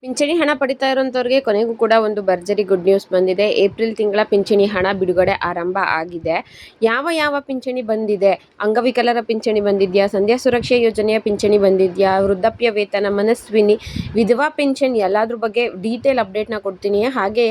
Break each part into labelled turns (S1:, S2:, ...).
S1: ಪಿಂಚಣಿ ಹಣ ಪಡಿತಾ ಇರುವಂತವ್ರಿಗೆ ಕೊನೆಗೂ ಕೂಡ ಒಂದು ಭರ್ಜರಿ ಗುಡ್ ನ್ಯೂಸ್ ಬಂದಿದೆ. ಏಪ್ರಿಲ್ ತಿಂಗಳ ಪಿಂಚಣಿ ಹಣ ಬಿಡುಗಡೆ ಆರಂಭ ಆಗಿದೆ. ಯಾವ ಯಾವ ಪಿಂಚಣಿ ಬಂದಿದೆ? ಅಂಗವಿಕಲರ ಪಿಂಚಣಿ ಬಂದಿದ್ಯಾ? ಸಂಧ್ಯಾ ಸುರಕ್ಷಾ ಯೋಜನೆಯ ಪಿಂಚಣಿ ಬಂದಿದ್ಯಾ? ವೃದ್ಧಾಪ್ಯ ವೇತನ, ಮನಸ್ವಿನಿ, ವಿಧವಾ ಪಿಂಚಣಿ ಎಲ್ಲಾದ್ರ ಬಗ್ಗೆ ಡೀಟೇಲ್ ಅಪ್ಡೇಟ್ನ ಕೊಡ್ತೀನಿ. ಹಾಗೆ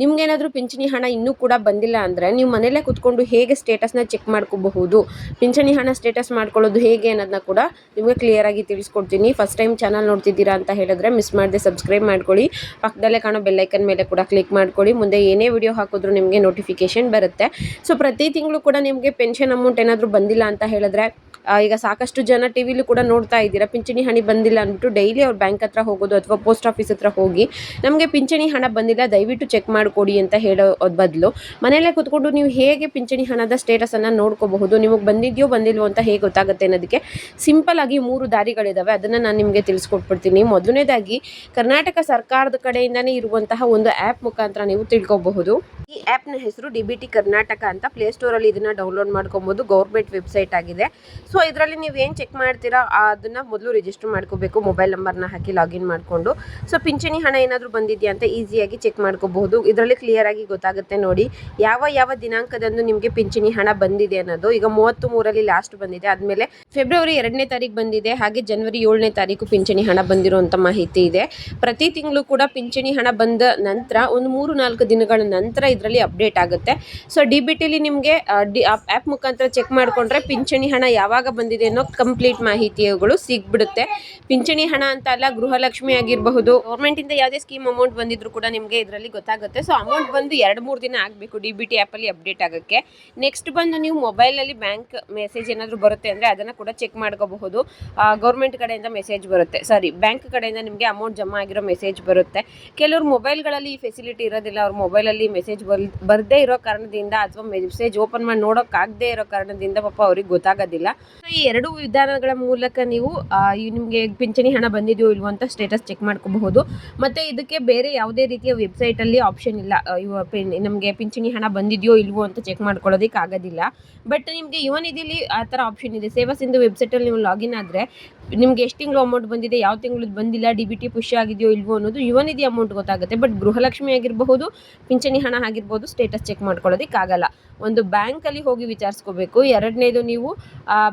S1: ನಿಮ್ಗೇನಾದರೂ ಪಿಂಚಣಿ ಹಣ ಇನ್ನೂ ಕೂಡ ಬಂದಿಲ್ಲ ಅಂದರೆ ನೀವು ಮನೆಯಲ್ಲೇ ಕುತ್ಕೊಂಡು ಹೇಗೆ ಸ್ಟೇಟಸ್ನ ಚೆಕ್ ಮಾಡ್ಕೋಬಹುದು, ಪಿಂಚಣಿ ಹಣ ಸ್ಟೇಟಸ್ ಮಾಡ್ಕೊಳ್ಳೋದು ಹೇಗೆ ಅನ್ನೋದನ್ನ ಕೂಡ ನಿಮಗೆ ಕ್ಲಿಯರ್ ಆಗಿ ತಿಳಿಸ್ಕೊಡ್ತೀನಿ. ಫಸ್ಟ್ ಟೈಮ್ ಚಾನಲ್ ನೋಡ್ತಿದ್ದೀರಾ ಅಂತ ಹೇಳಿದ್ರೆ ಮಿಸ್ ಮಾಡದೆ ಸಬ್ಸ್ಕ್ರೈಬ್ ಮಾಡ್ಕೊಳ್ಳಿ. ಪಕ್ಕದಲ್ಲೇ ಕಾಣೋ ಬೆಲ್ಲೈಕನ್ ಮೇಲೆ ಕೂಡ ಕ್ಲಿಕ್ ಮಾಡ್ಕೊಳ್ಳಿ. ಮುಂದೆ ಏನೇ ವಿಡಿಯೋ ಹಾಕಿದ್ರು ನಿಮಗೆ ನೋಟಿಫಿಕೇಶನ್ ಬರುತ್ತೆ. ಸೊ ಪ್ರತಿ ತಿಂಗಳು ಕೂಡ ನಿಮಗೆ ಪೆನ್ಷನ್ ಅಮೌಂಟ್ ಏನಾದರೂ ಬಂದಿಲ್ಲ ಅಂತ ಹೇಳಿದ್ರೆ ಈಗ ಸಾಕಷ್ಟು ಜನ ಟಿವಿಲೂ ಕೂಡ ನೋಡ್ತಾ ಇದ್ದೀರಾ, ಪಿಂಚಣಿ ಹಣ ಬಂದಿಲ್ಲ ಅಂದ್ಬಿಟ್ಟು ಡೈಲಿ ಅವ್ರ ಬ್ಯಾಂಕ್ ಹತ್ರ ಹೋಗೋದು ಅಥವಾ ಪೋಸ್ಟ್ ಆಫೀಸ್ ಹತ್ರ ಹೋಗಿ ನಮಗೆ ಪಿಂಚಣಿ ಹಣ ಬಂದಿಲ್ಲ ದಯವಿಟ್ಟು ಚೆಕ್ ಮಾಡಿಕೊಡಿ ಅಂತ ಹೇಳೋ ಬದಲು ಮನೆಯಲ್ಲೇ ಕೂತ್ಕೊಂಡು ನೀವು ಹೇಗೆ ಪಿಂಚಣಿ ಹಣದ ಸ್ಟೇಟಸನ್ನು ನೋಡ್ಕೋಬಹುದು, ನಿಮಗೆ ಬಂದಿದೆಯೋ ಬಂದಿಲ್ವೋ ಅಂತ ಹೇಗೆ ಗೊತ್ತಾಗುತ್ತೆ ಅನ್ನೋದಕ್ಕೆ ಸಿಂಪಲ್ ಆಗಿ 3 ದಾರಿಗಳಿದ್ದಾವೆ. ಅದನ್ನು ನಾನು ನಿಮಗೆ ತಿಳಿಸ್ಕೊಟ್ಬಿಡ್ತೀನಿ. ಮೊದಲನೇದಾಗಿ ಕರ್ನಾಟಕ ಸರ್ಕಾರದ ಕಡೆಯಿಂದನೇ ಇರುವಂತಹ ಒಂದು ಆ್ಯಪ್ ಮುಖಾಂತರ ನೀವು ತಿಳ್ಕೊಬಹುದು. ಈ ಆ್ಯಪ್ನ ಹೆಸರು DBT ಕರ್ನಾಟಕ ಅಂತ. ಪ್ಲೇಸ್ಟೋರಲ್ಲಿ ಇದನ್ನು ಡೌನ್ಲೋಡ್ ಮಾಡ್ಕೊಬೋದು. ಗೌರ್ಮೆಂಟ್ ವೆಬ್ಸೈಟ್ ಆಗಿದೆ. ಸೊ ಇದರಲ್ಲಿ ನೀವು ಏನು ಚೆಕ್ ಮಾಡ್ತೀರಾ ಅದನ್ನು ಮೊದಲು ರಿಜಿಸ್ಟರ್ ಮಾಡ್ಕೋಬೇಕು. ಮೊಬೈಲ್ ನಂಬರ್ನ ಹಾಕಿ ಲಾಗಿನ್ ಮಾಡಿಕೊಂಡು ಸೊ ಪಿಂಚಣಿ ಹಣ ಏನಾದರೂ ಬಂದಿದೆಯಾ ಅಂತ ಈಸಿಯಾಗಿ ಚೆಕ್ ಮಾಡ್ಕೋಬಹುದು. ಇದರಲ್ಲಿ ಕ್ಲಿಯರ್ ಆಗಿ ಗೊತ್ತಾಗುತ್ತೆ ನೋಡಿ ಯಾವ ಯಾವ ದಿನಾಂಕದಂದು ನಿಮಗೆ ಪಿಂಚಣಿ ಹಣ ಬಂದಿದೆ ಅನ್ನೋದು. ಈಗ 33ರಲ್ಲಿ ಲಾಸ್ಟ್ ಬಂದಿದೆ, ಆದಮೇಲೆ ಫೆಬ್ರವರಿ 2ನೇ ತಾರೀಕು ಬಂದಿದೆ, ಹಾಗೆ ಜನವರಿ 7ನೇ ತಾರೀಕು ಪಿಂಚಣಿ ಹಣ ಬಂದಿರುವಂಥ ಮಾಹಿತಿ ಇದೆ. ಪ್ರತಿ ತಿಂಗಳು ಕೂಡ ಪಿಂಚಣಿ ಹಣ ಬಂದ ನಂತರ ಒಂದು 3-4 ದಿನಗಳ ನಂತರ ಇದರಲ್ಲಿ ಅಪ್ಡೇಟ್ ಆಗುತ್ತೆ. ಸೊ DBTಲಿ ನಿಮಗೆ ಆ್ಯಪ್ ಮುಖಾಂತರ ಚೆಕ್ ಮಾಡಿಕೊಂಡ್ರೆ ಪಿಂಚಣಿ ಹಣ ಯಾವಾಗ ಬಂದಿದೆ ಅನ್ನೋ ಕಂಪ್ಲೀಟ್ ಮಾಹಿತಿಗಳು ಸಿಗ್ಬಿಡುತ್ತೆ. ಪಿಂಚಣಿ ಹಣ ಅಂತ ಅಲ್ಲ, ಗೃಹಲಕ್ಷ್ಮಿ ಆಗಿರಬಹುದು, ಗೌರ್ಮೆಂಟಿಂದ ಯಾವುದೇ ಸ್ಕೀಮ್ ಅಮೌಂಟ್ ಬಂದಿದ್ರು ಕೂಡ ನಿಮಗೆ ಇದರಲ್ಲಿ ಗೊತ್ತಾಗುತ್ತೆ. ಸೊ ಅಮೌಂಟ್ ಬಂದು 2-3 ದಿನ ಆಗಬೇಕು DBT ಆ್ಯಪಲ್ಲಿ ಅಪ್ಡೇಟ್ ಆಗೋಕ್ಕೆ. ನೆಕ್ಸ್ಟ್ ಬಂದು ನೀವು ಮೊಬೈಲಲ್ಲಿ ಬ್ಯಾಂಕ್ ಮೆಸೇಜ್ ಏನಾದರೂ ಬರುತ್ತೆ ಅಂದರೆ ಅದನ್ನು ಕೂಡ ಚೆಕ್ ಮಾಡ್ಕೋಬಹುದು. ಗೌರ್ಮೆಂಟ್ ಕಡೆಯಿಂದ ಮೆಸೇಜ್ ಬರುತ್ತೆ, ಬ್ಯಾಂಕ್ ಕಡೆಯಿಂದ ನಿಮಗೆ ಅಮೌಂಟ್ ಜಮಾ ಆಗಿರೋ ಮೆಸೇಜ್ ಬರುತ್ತೆ. ಕೆಲವರು ಮೊಬೈಲ್ಗಳಲ್ಲಿ ಈ ಫೆಸಿಲಿಟಿ ಇರೋದಿಲ್ಲ, ಅವ್ರ ಮೊಬೈಲಲ್ಲಿ ಮೆಸೇಜ್ ಬರದೇ ಇರೋ ಕಾರಣದಿಂದ ಅಥವಾ ಮೆಸೇಜ್ ಓಪನ್ ಮಾಡಿ ನೋಡೋಕ್ಕಾಗದೇ ಇರೋ ಕಾರಣದಿಂದ ಪಾಪ ಅವ್ರಿಗೆ ಗೊತ್ತಾಗೋದಿಲ್ಲ. ಸೊ ಈ 2 ವಿಧಾನಗಳ ಮೂಲಕ ನೀವು ನಿಮಗೆ ಪಿಂಚಣಿ ಹಣ ಬಂದಿದೆಯೋ ಇಲ್ವೋ ಅಂತ ಸ್ಟೇಟಸ್ ಚೆಕ್ ಮಾಡ್ಕೋಬಹುದು. ಮತ್ತು ಇದಕ್ಕೆ ಬೇರೆ ಯಾವುದೇ ರೀತಿಯ ವೆಬ್ಸೈಟಲ್ಲಿ ಆಪ್ಷನ್ ಇಲ್ಲ. ನಮಗೆ ಪಿಂಚಣಿ ಹಣ ಬಂದಿದೆಯೋ ಇಲ್ವೋ ಅಂತ ಚೆಕ್ ಮಾಡ್ಕೊಳ್ಳೋದಕ್ಕೆ ಆಗೋದಿಲ್ಲ. ಬಟ್ ನಿಮಗೆ ಯುವ ನಿಧಿಲಿ ಆ ಥರ ಆಪ್ಷನ್ ಇದೆ. ಸೇವಾ ಸಿಂಧು ವೆಬ್ಸೈಟಲ್ಲಿ ನೀವು ಲಾಗಿನ್ ಆದರೆ ನಿಮಗೆ ಎಷ್ಟು ತಿಂಗಳು ಅಮೌಂಟ್ ಬಂದಿದೆ, ಯಾವ ತಿಂಗಳು ಬಂದಿಲ್ಲ, DBT ಪುಷ್ ಆಗಿದೆಯೋ ಇಲ್ವೋ ಅನ್ನೋದು ಯುವ ನಿಧಿ ಅಮೌಂಟ್ ಗೊತ್ತಾಗುತ್ತೆ. ಬಟ್ ಗೃಹಲಕ್ಷ್ಮಿ ಆಗಿರಬಹುದು, ಪಿಂಚಣಿ ಹಣ ಆಗಿರ್ಬೋದು ಸ್ಟೇಟಸ್ ಚೆಕ್ ಮಾಡ್ಕೊಳ್ಳೋದಕ್ಕಾಗಲ್ಲ. ಒಂದು ಬ್ಯಾಂಕಲ್ಲಿ ಹೋಗಿ ವಿಚಾರಿಸ್ಕೋಬೇಕು. 2ನೇದು ನೀವು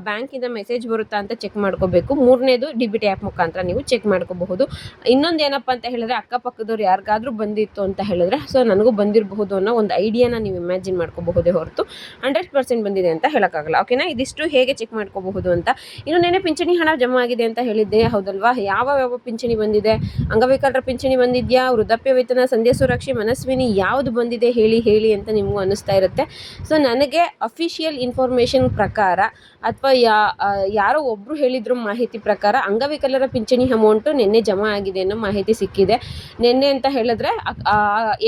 S1: ಬ್ಯಾಂಕಿಂದ ಮೆಸೇಜ್ ಬರುತ್ತಾ ಅಂತ ಚೆಕ್ ಮಾಡ್ಕೋಬೇಕು. 3ನೇದು DBT ಆ್ಯಪ್ ಮುಖಾಂತರ ನೀವು ಚೆಕ್ ಮಾಡ್ಕೋಬಹುದು. ಇನ್ನೊಂದು ಏನಪ್ಪ ಅಂತ ಹೇಳಿದ್ರೆ ಅಕ್ಕಪಕ್ಕದವ್ರು ಯಾರಿಗಾದ್ರೂ ಬಂದಿತ್ತು ಅಂತ ಹೇಳಿದ್ರೆ ಸೊ ನನಗೂ ಬಂದಿರಬಹುದು ಅನ್ನೋ ಒಂದು ಐಡಿಯಾನ ನೀವು ಇಮ್ಯಾಜಿನ್ ಮಾಡ್ಕೋಬಹುದೇ ಹೊರತು 100% ಬಂದಿದೆ ಅಂತ ಹೇಳೋಕ್ಕಾಗಲ್ಲ. ಓಕೆನಾ? ಇದಿಷ್ಟು ಹೇಗೆ ಚೆಕ್ ಮಾಡ್ಕೋಬಹುದು ಅಂತ. ಇನ್ನು ನೆನೆ ಪಿಂಚಣಿ ಹಣ ಜಮಾ ಆಗಿದೆ ಅಂತ ಹೇಳಿದ್ದೆ, ಹೌದಲ್ವಾ? ಯಾವ ಪಿಂಚಣಿ ಬಂದಿದೆ? ಅಂಗವಿಕಲರ ಪಿಂಚಣಿ ಬಂದಿದೆಯಾ? ವೃದ್ಧಾಪ್ಯ ವೇತನ, ಸಂಧ್ಯಾ ಸುರಕ್ಷೆ, ಮನಸ್ವಿನಿ ಯಾವುದು ಬಂದಿದೆ ಹೇಳಿ ಅಂತ ನಿಮಗೂ ಅನ್ನಿಸ್ತಾ ಇರುತ್ತೆ. ಸೊ ನನಗೆ ಅಫಿಷಿಯಲ್ ಇನ್ಫಾರ್ಮೇಷನ್ ಪ್ರಕಾರ ಅಥವಾ ಯಾರೋ ಒಬ್ಬರು ಹೇಳಿದ್ರು ಮಾಹಿತಿ ಪ್ರಕಾರ ಅಂಗವಿಕಲರ ಪಿಂಚಣಿ ಅಮೌಂಟು ನಿನ್ನೆ ಜಮಾ ಆಗಿದೆ ಅನ್ನೋ ಮಾಹಿತಿ ಸಿಕ್ಕಿದೆ. ನಿನ್ನೆ ಅಂತ ಹೇಳಿದ್ರೆ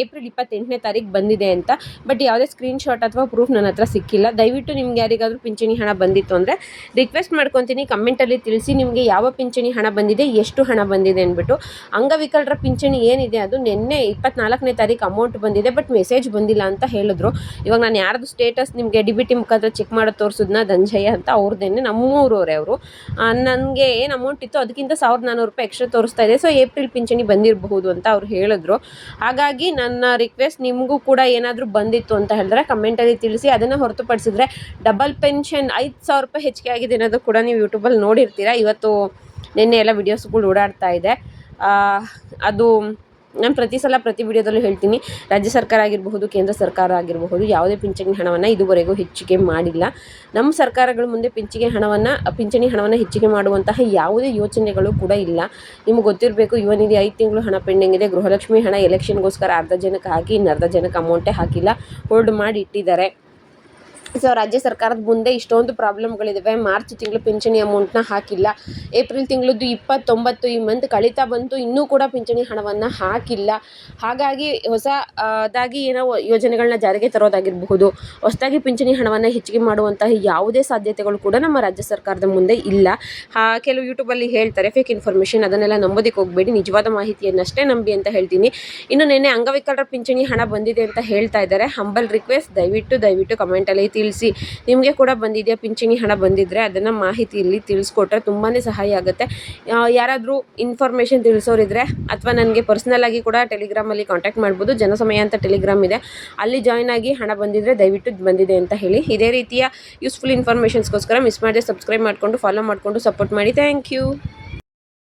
S1: ಏಪ್ರಿಲ್ 28ನೇ ತಾರೀಕು ಬಂದಿದೆ ಅಂತ. ಬಟ್ ಯಾವುದೇ ಸ್ಕ್ರೀನ್ಶಾಟ್ ಅಥವಾ ಪ್ರೂಫ್ ನನ್ನ ಹತ್ರ ಸಿಕ್ಕಿಲ್ಲ. ದಯವಿಟ್ಟು ನಿಮ್ಗೆ ಯಾರಿಗಾದರೂ ಪಿಂಚಣಿ ಹಣ ಬಂದಿತ್ತು ಅಂದರೆ ರಿಕ್ವೆಸ್ಟ್ ಮಾಡ್ಕೊತೀನಿ, ಕಮೆಂಟಲ್ಲಿ ತಿಳಿಸಿ ನಿಮಗೆ ಯಾವ ಪಿಂಚಣಿ ಹಣ ಬಂದಿದೆ, ಎಷ್ಟು ಹಣ ಬಂದಿದೆ ಅಂದ್ಬಿಟ್ಟು. ಅಂಗವಿಕಲರ ಪಿಂಚಣಿ ಏನಿದೆ ಅದು ನಿನ್ನೆ 24ನೇ ತಾರೀಕು ಅಮೌಂಟ್ ಬಂದಿದೆ, ಬಟ್ ಮೆಸೇಜ್ ಬಂದಿಲ್ಲ ಅಂತ ಹೇಳಿದ್ರು. ಇವಾಗ ನಾನು ಯಾರ್ದು ಸ್ಟೇಟಸ್ ನಿಮಗೆ DBT ಮುಖಾಂತರ ಚೆಕ್ ಮಾಡೋದು ತೋರಿಸಿದ್ನ, ಧನಂಜಯ ಅಂತ, ಅವ್ರದ್ದೇನೆ, ನಮ್ಮೂರವರೇ ಅವರು. ನನಗೆ ಏನು ಅಮೌಂಟ್ ಇತ್ತು ಅದಕ್ಕಿಂತ 1400 ರೂಪಾಯಿ ಎಕ್ಸ್ಟ್ರಾ ತೋರಿಸ್ತಾ ಇದೆ. ಸೊ ಏಪ್ರಿಲ್ ಪಿಂಚಣಿ ಬಂದಿರಬಹುದು ಅಂತ ಅವ್ರು ಹೇಳಿದ್ರು. ಹಾಗಾಗಿ ನನ್ನ ರಿಕ್ವೆಸ್ಟ್, ನಿಮಗೂ ಕೂಡ ಏನಾದರೂ ಬಂದಿತ್ತು ಅಂತ ಹೇಳಿದ್ರೆ ಕಮೆಂಟಲ್ಲಿ ತಿಳಿಸಿ. ಅದನ್ನು ಹೊರತುಪಡಿಸಿದ್ರೆ ಡಬಲ್ ಪೆನ್ಷನ್ 5000 ರೂಪಾಯಿ ಹೆಚ್ಚಿಗೆ ಆಗಿದೆ ಅನ್ನೋದು ಕೂಡ ನೀವು ಯೂಟ್ಯೂಬಲ್ಲಿ ನೋಡಿರ್ತೀರ. ಇವತ್ತು ನಿನ್ನೆ ಎಲ್ಲ ವಿಡಿಯೋಸ್ಗಳು ಓಡಾಡ್ತಾ ಇದೆ. ಅದು ನಾನು ಪ್ರತಿ ವಿಡಿಯೋದಲ್ಲೂ ಹೇಳ್ತೀನಿ, ರಾಜ್ಯ ಸರ್ಕಾರ ಆಗಿರಬಹುದು, ಕೇಂದ್ರ ಸರ್ಕಾರ ಆಗಿರಬಹುದು, ಯಾವುದೇ ಪಿಂಚಣಿ ಹಣವನ್ನು ಇದುವರೆಗೂ ಹೆಚ್ಚಿಗೆ ಮಾಡಿಲ್ಲ. ನಮ್ಮ ಸರ್ಕಾರಗಳ ಮುಂದೆ ಪಿಂಚಣಿ ಹಣವನ್ನು ಹೆಚ್ಚಿಗೆ ಮಾಡುವಂತಹ ಯಾವುದೇ ಯೋಚನೆಗಳು ಕೂಡ ಇಲ್ಲ. ನಿಮ್ಗೆ ಗೊತ್ತಿರಬೇಕು, ಯುವ ನಿಧಿ 5 ತಿಂಗಳು ಹಣ ಪೆಂಡಿಂಗ್ ಇದೆ. ಗೃಹಲಕ್ಷ್ಮಿ ಹಣ ಎಲೆಕ್ಷನ್ಗೋಸ್ಕರ ಅರ್ಧ ಜನಕ್ಕೆ ಹಾಕಿ ಇನ್ನು ಅರ್ಧ ಜನಕ್ಕೆ ಅಮೌಂಟೇ ಹಾಕಿಲ್ಲ, ಹೋಲ್ಡ್ ಮಾಡಿ ಇಟ್ಟಿದ್ದಾರೆ. ಸೊ ರಾಜ್ಯ ಸರ್ಕಾರದ ಮುಂದೆ ಇಷ್ಟೊಂದು ಪ್ರಾಬ್ಲಮ್ಗಳಿದ್ದಾವೆ. ಮಾರ್ಚ್ ತಿಂಗಳು ಪಿಂಚಣಿ ಅಮೌಂಟ್ನ ಹಾಕಿಲ್ಲ, ಏಪ್ರಿಲ್ ತಿಂಗಳದ್ದು 29 ಈ ಮಂತ್ ಕಳೀತಾ ಬಂತು, ಇನ್ನೂ ಕೂಡ ಪಿಂಚಣಿ ಹಣವನ್ನು ಹಾಕಿಲ್ಲ. ಹಾಗಾಗಿ ಹೊಸದಾಗಿ ಏನೋ ಯೋಜನೆಗಳನ್ನ ಜಾರಿಗೆ ತರೋದಾಗಿರಬಹುದು, ಹೊಸದಾಗಿ ಪಿಂಚಣಿ ಹಣವನ್ನು ಹೆಚ್ಚಿಗೆ ಮಾಡುವಂತಹ ಯಾವುದೇ ಸಾಧ್ಯತೆಗಳು ಕೂಡ ನಮ್ಮ ರಾಜ್ಯ ಸರ್ಕಾರದ ಮುಂದೆ ಇಲ್ಲ. ಕೆಲವು ಯೂಟ್ಯೂಬಲ್ಲಿ ಹೇಳ್ತಾರೆ ಫೇಕ್ ಇನ್ಫಾರ್ಮೇಷನ್, ಅದನ್ನೆಲ್ಲ ನಂಬೋದಕ್ಕೆ ಹೋಗಬೇಡಿ, ನಿಜವಾದ ಮಾಹಿತಿಯನ್ನಷ್ಟೇ ನಂಬಿ ಅಂತ ಹೇಳ್ತೀನಿ. ಇನ್ನು ನೆನ್ನೆ ಅಂಗವಿಕಲರ ಪಿಂಚಣಿ ಹಣ ಬಂದಿದೆ ಅಂತ ಹೇಳ್ತಾ ಇದ್ದಾರೆ. ಹಂಬಲ್ ರಿಕ್ವೆಸ್ಟ್, ದಯವಿಟ್ಟು ಕಮೆಂಟಲ್ಲಿ ತಿಳಿಸಿ. ನಿಮಗೆ ಕೂಡ ಬಂದಿದೆಯಾ ಪಿಂಚಣಿ ಹಣ ಬಂದಿದ್ದರೆ ಅದನ್ನು ಮಾಹಿತಿ ಇಲ್ಲಿ ತಿಳಿಸ್ಕೊಟ್ರೆ ತುಂಬಾ ಸಹಾಯ ಆಗುತ್ತೆ. ಯಾರಾದರೂ ಇನ್ಫಾರ್ಮೇಷನ್ ತಿಳಿಸೋರಿದ್ರೆ ಅಥವಾ ನನಗೆ ಪರ್ಸ್ನಲ್ ಆಗಿ ಕೂಡ ಟೆಲಿಗ್ರಾಮಲ್ಲಿ ಕಾಂಟ್ಯಾಕ್ಟ್ ಮಾಡ್ಬೋದು. ಜನಸಮಯ ಅಂತ ಟೆಲಿಗ್ರಾಮ್ ಇದೆ, ಅಲ್ಲಿ ಜಾಯ್ನ್ ಆಗಿ ಹಣ ಬಂದಿದ್ದರೆ ದಯವಿಟ್ಟು ಬಂದಿದೆ ಅಂತ ಹೇಳಿ. ಇದೇ ರೀತಿಯ ಯೂಸ್ಫುಲ್ ಇನ್ಫಾರ್ಮೇಷನ್ಸ್ಗೋಸ್ಕರ ಮಿಸ್ ಮಾಡದೆ ಸಬ್ಸ್ಕ್ರೈಬ್ ಮಾಡಿಕೊಂಡು ಫಾಲೋ ಮಾಡಿಕೊಂಡು ಸಪೋರ್ಟ್ ಮಾಡಿ. Thank you.